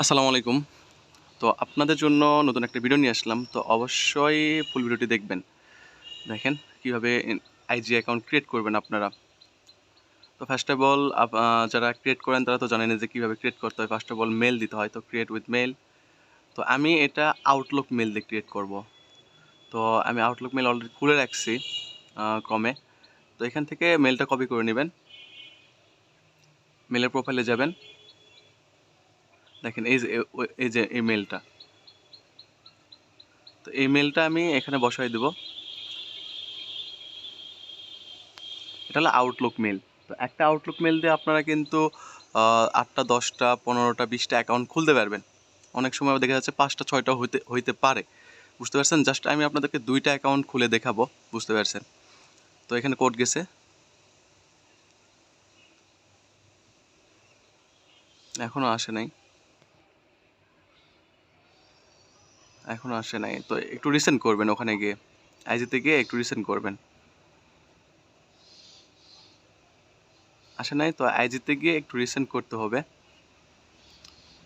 আসসালামু আলাইকুম। তো আপনাদের জন্য নতুন একটা ভিডিও নিয়ে আসলাম। তো অবশ্যই ফুল ভিডিওটি দেখবেন। দেখেন কিভাবে আইজি অ্যাকাউন্ট ক্রিয়েট করবেন আপনারা। তো ফার্স্ট অফ অল যারা ক্রিয়েট করেন তারা তো জানেনই যে কিভাবে ক্রিয়েট করতে হয়। ফার্স্ট অফ অল মেইল দিতে হয়। তো ক্রিয়েট উইথ মেইল। তো আমি এটা আউটলুক মেইল দিয়ে ক্রিয়েট করব। তো আমি আউটলুক মেইল অলরেডি খুলে রাখছি ক্রমে। তো এখান থেকে মেইলটা কপি করে নেবেন। মেইলের প্রোফাইলে যাবেন। দেখেন এই যে এই মেইলটা। তো এই মেইলটা আমি এখানে বসায় দেব। এটা হলো আউটলুক মেল। তো একটা আউটলুক মেল দিয়ে আপনারা কিন্তু ৮টা ১০টা ১৫টা ২০টা অ্যাকাউন্ট খুলতে পারবেন। অনেক সময় দেখা যাচ্ছে ৫টা ৬টা হইতে পারে। বুঝতে পারছেন? জাস্ট আমি আপনাদেরকে ২টা অ্যাকাউন্ট খুলে দেখাবো। বুঝতে পারছেন? তো এখানে কোড গেছে। এখনো আসে নাই। এখনো আসে নাই। তো একটু রিসেন্ড করবেন ওখানে গিয়ে। আইজিতে গিয়ে একটু রিসেন্ড করবেন। আসে নাই তো আইজিতে গিয়ে একটু রিসেন্ড করতে হবে।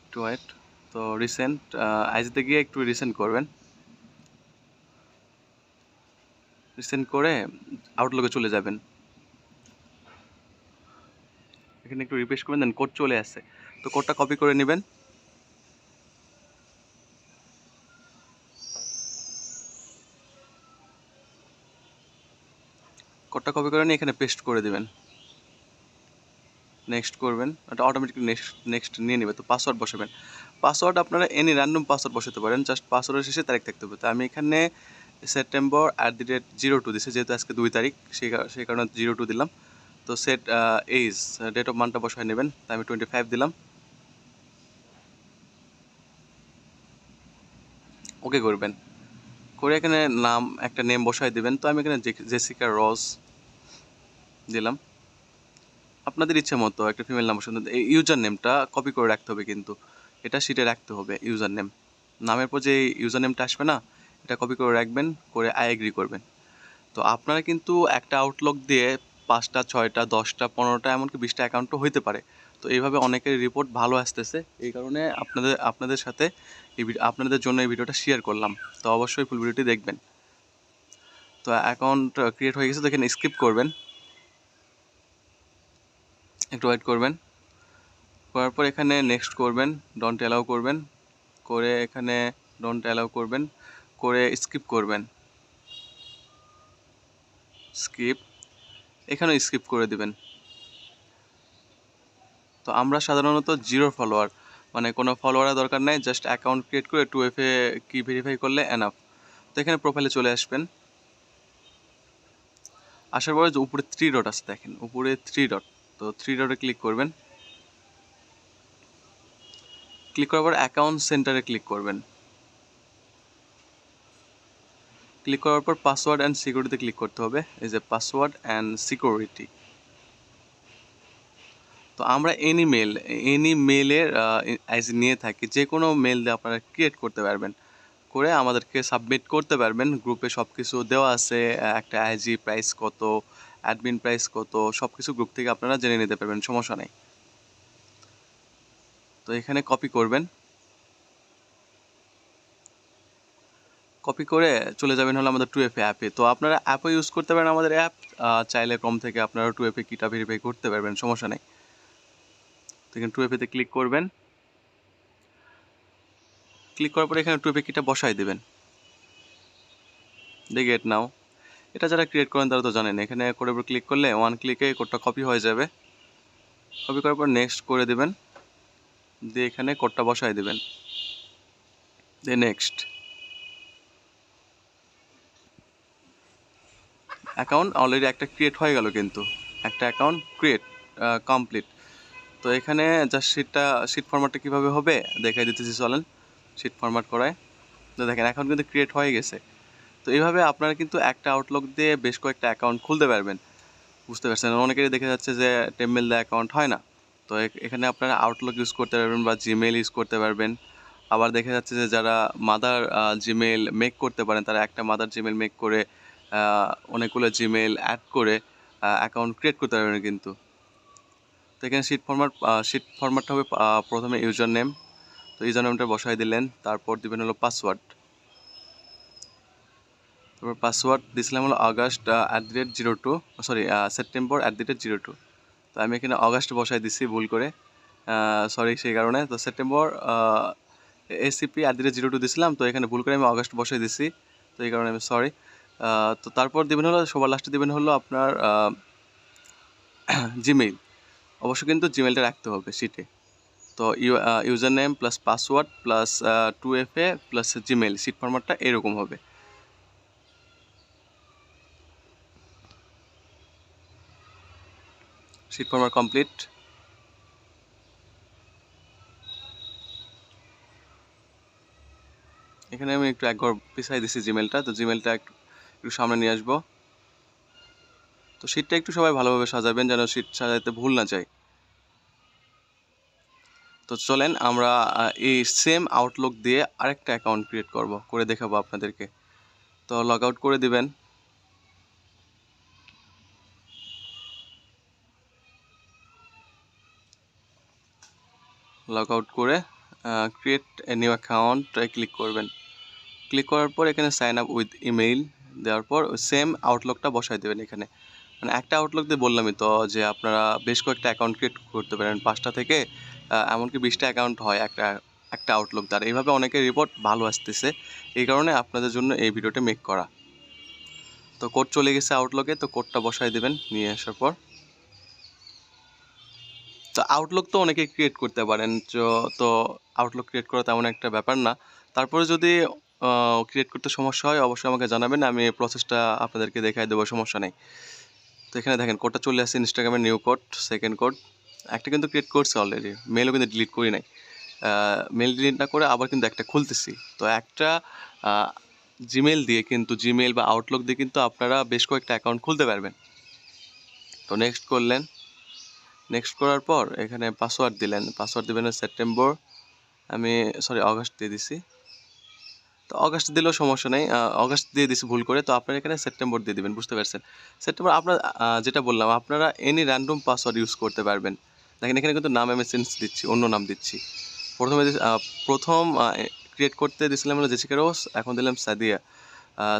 একটু ওয়েট। তো রিসেন্ট আইজিতে গিয়ে একটু রিসেন্ড করবেন। রিসেন্ড করে আউটলুকে চলে যাবেন। এখানে একটু রিফ্রেশ করবেন দেন কোড চলে আসে। তো কোডটা কপি করে নেবেন। কোডটা কপি করে নিয়ে এখানে পেস্ট করে দিবেন। নেক্সট করবেন। এটা অটোমেটিক্যালি নেক্সট নিয়ে নেবে। তো পাসওয়ার্ড বসাবেন। পাসওয়ার্ড আপনারা এনি র্যান্ডম পাসওয়ার্ড বসাতে পারেন। জাস্ট পাসওয়ার্ডের শেষে তারিখ থাকতে হবে। তো আমি এখানে September@02 দিছি, যেহেতু আজকে 2 তারিখ সেই কারণে 02 দিলাম। তো সেট এইজ ডেট অফ মান্থটা বসায় নেবেন। তো আমি 25 দিলাম। ওকে করবেন। করে এখানে একটা নেম বসায় দিবেন। তো আমি এখানে জেসিকা রজ দিলাম। আপনাদের ইচ্ছে মতো একটা ফিমেল নাম বসান। এই ইউজার নেমটা কপি করে রাখতে হবে কিন্তু। এটা শিটে রাখতে হবে ইউজার নেম। নামের পর যে ইউজার নেমটা আসবে না, এটা কপি করে রাখবেন, করে আই এগ্রি করবেন। তো আপনারা কিন্তু একটা আউটলুক দিয়ে 5টা 6টা 10টা 15টা এমনকি 20টা অ্যাকাউন্টও হইতে পারে। তো এইভাবে অনেকের রিপোর্ট ভালো আসতেছে। এই কারণে আপনাদের সাথে আপনাদের জন্য এই ভিডিওটা শেয়ার করলাম। তো অবশ্যই ফুল ভিডিওটি দেখবেন। তো অ্যাকাউন্ট ক্রিয়েট হয়ে গেছে, তো এখানে স্কিপ করবেন, একটু ওয়েট করবেন। করার পর এখানে নেক্সট করবেন, ডোন্ট অ্যালাউ করবেন, করে এখানে ডোন্ট অ্যালাউ করবেন, করে স্কিপ করবেন, স্কিপ, এখানেও স্কিপ করে দিবেন। তো আমরা সাধারণত জিরো ফলোয়ার, মানে কোনো ফলোয়ারের দরকার নাই, জাস্ট অ্যাকাউন্ট ক্রিয়েট করে 2FA কি ভেরিফাই করলে এনাফ। তো এখানে প্রোফাইলে চলে আসবেন। আসার পরে যে উপরে 3 ডট আছে দেখেন, উপরে 3 ডট, তো 3 ডটে ক্লিক করবেন। ক্লিক করার পর অ্যাকাউন্ট সেন্টারে ক্লিক করবেন। ক্লিক করার পর পাসওয়ার্ড অ্যান্ড সিকিউরিটিতে ক্লিক করতে হবে। এই যে পাসওয়ার্ড অ্যান্ড সিকিউরিটি। তো আমরা এনি মেলের আইজি নিয়ে থাকি, যে কোনো মেল দিয়ে আপনারা ক্রিয়েট করতে পারবেন, করে আমাদেরকে সাবমিট করতে পারবেন। গ্রুপে সব কিছু দেওয়া আছে, একটা আইজি প্রাইস কত, অ্যাডমিন প্রাইস কত, সব কিছু গ্রুপ থেকে আপনারা জেনে নিতে পারবেন, সমস্যা নেই। তো এখানে কপি করবেন, কপি করে চলে যাবেন হলো আমাদের 2FA অ্যাপে। তো আপনারা অ্যাপও ইউজ করতে পারেন আমাদের অ্যাপ, চাইলে কম থেকে আপনারা 2FA কিটা ভেরিফাই করতে পারবেন, সমস্যা নেই। তো এখানে 2FA-তে ক্লিক করবেন। ক্লিক করার পরে এখানে 2FA কিটা বসাই দেবেন। গেট নাও। এটা যারা ক্রিয়েট করেন তারা তো জানেন। এখানে কোডের উপর ক্লিক করলে ওয়ান ক্লিকে কোডটা কপি হয়ে যাবে। কপি করার পর নেক্সট করে দেবেন, দিয়ে এখানে কোডটা বসায় দেবেন, দিয়ে নেক্সট। অ্যাকাউন্ট অলরেডি একটা ক্রিয়েট হয়ে গেল, কিন্তু একটা অ্যাকাউন্ট ক্রিয়েট কমপ্লিট। তো এখানে জাস্ট শিট ফরম্যাটটা কীভাবে হবে দেখাই দিতেছি, চলেন শিট ফরম্যাট করায়। তো দেখেন অ্যাকাউন্ট কিন্তু ক্রিয়েট হয়ে গেছে। তো এইভাবে আপনারা কিন্তু একটা আউটলুক দিয়ে বেশ কয়েকটা অ্যাকাউন্ট খুলতে পারবেন। বুঝতে পারছেন? অনেকেরই দেখা যাচ্ছে যে টেমমেল দিয়ে অ্যাকাউন্ট হয় না। তো এখানে আপনারা আউটলুক ইউজ করতে পারবেন বা জিমেইল ইউজ করতে পারবেন। আবার দেখা যাচ্ছে যে যারা মাদার জিমেইল মেক করতে পারেন, তারা একটা মাদার জিমেইল মেক করে অনেকগুলো জিমেইল অ্যাড করে অ্যাকাউন্ট ক্রিয়েট করতে পারবেন কিন্তু। তো এখানে শিট ফরম্যাটটা হবে প্রথমে ইউজার নেম। তো তো ইউজার নেমটা বসাই দিলেন, তারপর দিবেন হলো পাসওয়ার্ড। তারপর পাসওয়ার্ড দিয়েছিলাম হলো আগস্ট @02, সরি সেপ্টেম্বর @02। তো আমি এখানে অগাস্ট বসাই দিছি ভুল করে, সরি সেই কারণে। তো সেপ্টেম্বর ACP@02 দিছিলাম, তো এখানে ভুল করে আমি অগাস্ট বসাই দিছি, তো এই কারণে আমি সরি। তো তারপর দিবেন হলো সবার লাস্টে দিবেন হলো আপনার জিমেইল। অবশ্যই কিন্তু জিমেইলটা রাখতে হবে শিটে। তো user name plus password plus 2FA plus Gmail, sheet ফরম্যাটটা এরকম হবে। Sheet format complete. এখানে আমি একটু এক ঘর পিছাই দিছি জিমেলটা, তো জিমেলটা একটু সামনে নিয়ে আসবো। তো শিটটা একটু সবাই ভালোভাবে সাজাবেন যেন শিট সাজাতে ভুল না যায়। তো চলেন আমরা এই সেম আউটলুক দিয়ে আরেকটা অ্যাকাউন্ট ক্রিয়েট করে দেখাবো আপনাদেরকে। তো লগ আউট করে দিবেন। লগ আউট করে create a new account click করবেন। ক্লিক করার পর এখানে সাইন আপ উইথ ইমেইল দেওয়ার পর সেম আউটলুকটা বসাই দেবেন এখানে। মানে একটা আউটলুক দিয়ে বললামই তো যে আপনারা বেশ কয়েকটা অ্যাকাউন্ট ক্রিয়েট করতে পারেন, 5টা থেকে এমনকি 20টা অ্যাকাউন্ট হয় একটা আউটলুক দ্বারা। এইভাবে অনেকের রিপোর্ট ভালো আসতেছে, এই কারণে আপনাদের জন্য এই ভিডিওটা মেক করা। তো কোড চলে গেছে আউটলুকে, তো কোডটা বসাই দেবেন নিয়ে আসার পর। তো আউটলুক তো অনেকে ক্রিয়েট করতে পারেন, তো আউটলুক ক্রিয়েট করা তেমন একটা ব্যাপার না। তারপরে যদি ক্রিয়েট করতে সমস্যা হয় অবশ্যই আমাকে জানাবেন, আমি এই প্রসেসটা আপনাদেরকে দেখাই দেবো, সমস্যা নেই। তো এখানে দেখেন কোডটা চলে আসছে, ইনস্টাগ্রামের নিউ কোড, সেকেন্ড কোড। একটা কিন্তু ক্রিয়েট করছে অলরেডি, মেলও কিন্তু ডিলিট করি নাই। মেল ডিলিট না করে আবার কিন্তু একটা খুলতেছি। তো একটা জিমেল দিয়ে কিন্তু, জিমেল বা আউটলুক দিয়ে কিন্তু আপনারা বেশ কয়েকটা অ্যাকাউন্ট খুলতে পারবেন। তো নেক্সট করলেন, নেক্সট করার পর এখানে পাসওয়ার্ড দিলেন, পাসওয়ার্ড দেবেন সেপ্টেম্বর, আমি সরি অগাস্ট দিয়ে দিছি। তো অগাস্ট দিলেও সমস্যা নেই, অগাস্ট দিয়ে দিছি ভুল করে। তো আপনারা এখানে সেপ্টেম্বর দিয়ে দিবেন, বুঝতে পারছেন? সেপ্টেম্বর আপনার যেটা বললাম, আপনারা এনি র্যান্ডম পাসওয়ার্ড ইউজ করতে পারবেন। দেখেন এখানে কিন্তু নাম আমি চেঞ্জ দিচ্ছি, অন্য নাম দিচ্ছি। প্রথম ক্রিয়েট করতে দিয়েছিলাম হলো জেসিকা রোজ, এখন দিলাম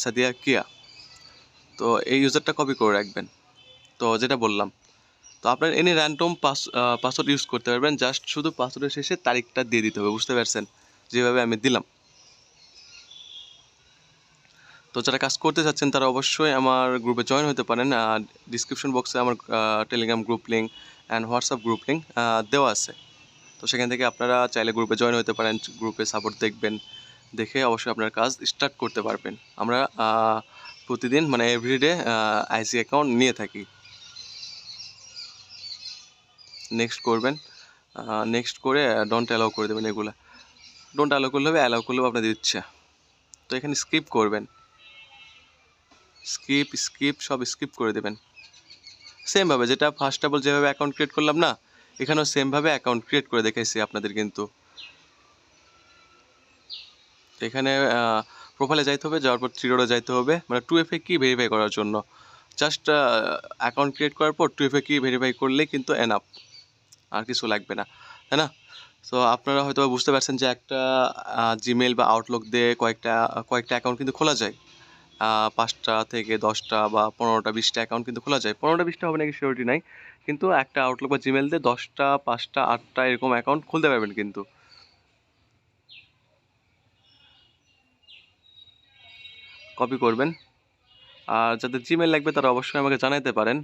সাদিয়া কিয়া। তো এই ইউজারটা কপি করে রাখবেন। তো যেটা বললাম, তো আপনার এনি র্যান্ডম পাসওয়ার্ড ইউজ করতে পারবেন, জাস্ট শুধু পাসওয়ার্ডের শেষে তারিখটা দিয়ে দিতে হবে, বুঝতে পারছেন? যেভাবে আমি দিলাম। তো যারা কাজ করতে চাচ্ছেন তারা অবশ্যই আমার গ্রুপে জয়েন হতে পারেন। ডিসক্রিপশন বক্সে আমার Telegram group link and WhatsApp group link দেওয়া আছে। তো সেখান থেকে আপনারা চাইলে গ্রুপে জয়েন হতে পারেন, গ্রুপে সাপোর্ট দেখবেন, দেখে অবশ্যই আপনার কাজ স্টার্ট করতে পারবেন। আমরা প্রতিদিন মানে এভরিডে আইসি অ্যাকাউন্ট নিয়ে থাকি। নেক্সট করবেন, নেক্সট করে ডোন্ট অ্যালাউ করে দেবেন। এগুলো ডোন্ট অ্যালাউ করলে হবে, অ্যালাউ করলেও আপনাদের ইচ্ছা। তো এখানে স্কিপ করবেন, স্কিপ সব স্কিপ করে দেবেন। সেমভাবে যেটা ফার্স্ট অফ অল যেভাবে অ্যাকাউন্ট ক্রিয়েট করলাম না, এখানেও সেমভাবে অ্যাকাউন্ট ক্রিয়েট করে দেখাইছি আপনাদের। কিন্তু এখানে প্রোফাইলে যাইতে হবে, যাওয়ার পর 3 ডটে যাইতে হবে, মানে 2FA কি ভেরিফাই করার জন্য। জাস্ট অ্যাকাউন্ট ক্রিয়েট করার পর 2FA কি ভেরিফাই করলে কিন্তু এনাফ, আর কিছু লাগবে না, তাই না? সো আপনারা হয়তো বুঝতে পারছেন যে একটা জিমেল বা আউটলুক দিয়ে কয়েকটা অ্যাকাউন্ট কিন্তু খোলা যায়। 5টা থেকে 10টা বা 15টা 20টা অ্যাকাউন্ট কিন্তু খোলা যায়। 15টা 20টা হবে নাকি সিওরিটি নাই, কিন্তু একটা আউটলুক বা জিমেল দিয়ে 10টা 5টা 8টা এরকম অ্যাকাউন্ট খুলতে পারবেন কিন্তু। কপি করবেন, আর যাদের জিমেল লাগবে তারা অবশ্যই আমাকে জানাতে পারেন,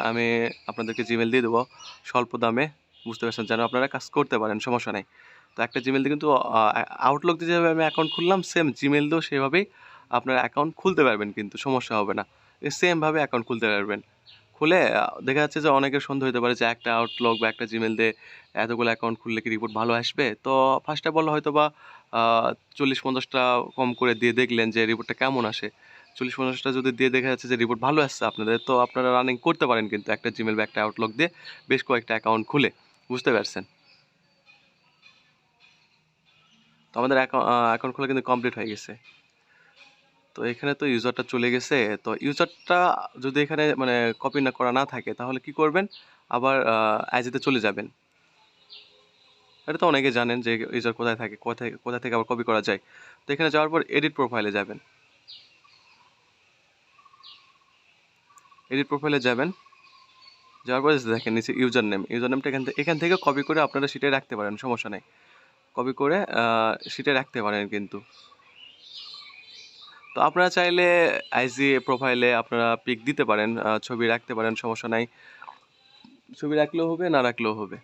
আমি আপনাদেরকে জিমেল দিয়ে দেবো স্বল্প দামে, বুঝতে পারছেন, যেন আপনারা কাজ করতে পারেন, সমস্যা নেই। তো একটা জিমেল দিয়ে কিন্তু আউটলুক দিয়ে যেভাবে আমি অ্যাকাউন্ট খুললাম, সেম জিমেল দিয়েও সেভাবেই আপনারা অ্যাকাউন্ট খুলতে পারবেন, কিন্তু সমস্যা হবে না। সেমভাবে অ্যাকাউন্ট খুলতে পারবেন। খুলে দেখা যাচ্ছে যে অনেকের সন্দেহ হতে পারে যে একটা আউটলুক বা একটা জিমেল দিয়ে এতগুলো অ্যাকাউন্ট খুললে কি রিপোর্ট ভালো আসবে। তো ফার্স্ট অফ অল হয়তো বা 40-50টা কম করে দিয়ে দেখলেন যে রিপোর্টটা কেমন আসে। 40-50টা যদি দিয়ে দেখা যাচ্ছে যে রিপোর্ট ভালো আসছে আপনাদের, তো আপনারা রানিং করতে পারেন কিন্তু একটা জিমেল বা একটা আউটলুক দিয়ে বেশ কয়েকটা অ্যাকাউন্ট খুলে, বুঝতে পারছেন? তো আমাদের অ্যাকাউন্ট খোলা কিন্তু কমপ্লিট হয়ে গেছে। তো এখানে তো ইউজারটা চলে গেছে। তো ইউজারটা যদি এখানে মানে কপি না করা না থাকে তাহলে কি করবেন, আবার আইজিতে চলে যাবেন। এটা তো অনেকে জানেন যে ইউজার কোথায় থাকে, কোথা থেকে আবার কপি করা যায়। তো এখানে যাওয়ার পর এডিট প্রোফাইলে যাবেন। এডিট প্রোফাইলে যাবেন, যাওয়ার পরে দেখেন নিচে ইউজার নেমটা এখান থেকে কপি করে আপনারা সিটে রাখতে পারেন, সমস্যা নেই। কপি করে সিটে রাখতে পারেন কিন্তু। তো আপনারা চাইলে আইজি প্রোফাইলে আপনারা পিক দিতে পারেন, ছবি রাখতে পারেন, সমস্যা নাই। ছবি রাখলেও হবে, না রাখলেও হবে।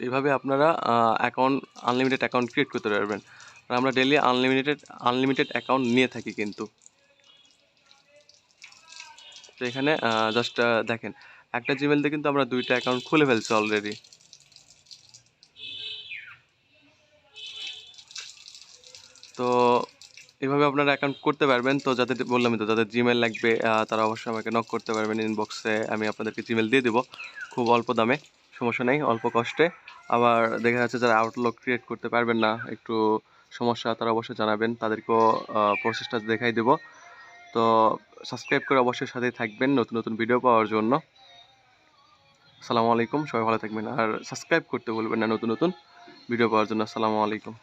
এইভাবে আপনারা আনলিমিটেড অ্যাকাউন্ট ক্রিয়েট করতে পারবেন। আর আমরা ডেইলি আনলিমিটেড অ্যাকাউন্ট নিয়ে থাকি কিন্তু। তো এখানে জাস্ট দেখেন, একটা জিমেল দিয়ে কিন্তু আমরা 2টা অ্যাকাউন্ট খুলে ফেলছি অলরেডি। তো এভাবে আপনারা অ্যাকাউন্ট করতে পারবেন। তো যাদের বললামই তো, যাদের জিমেল লাগবে তারা অবশ্যই আমাকে নক করতে পারবেন ইনবক্সে, আমি আপনাদেরকে জিমেল দিয়ে দেবো খুব অল্প দামে, সমস্যা নেই, অল্প কষ্টে। আবার দেখা যাচ্ছে যারা আউটলুক ক্রিয়েট করতে পারবেন না, একটু সমস্যা, তারা অবশ্যই জানাবেন, তাদেরকেও প্রসেসটা দেখাই দেবো। তো সাবস্ক্রাইব করে অবশ্যই সাথেই থাকবেন নতুন নতুন ভিডিও পাওয়ার জন্য। আসসালামু আলাইকুম, সবাই ভালো থাকবেন। আর সাবস্ক্রাইব করতে ভুলবেন না নতুন নতুন ভিডিও পাওয়ার জন্য। আসসালামু আলাইকুম।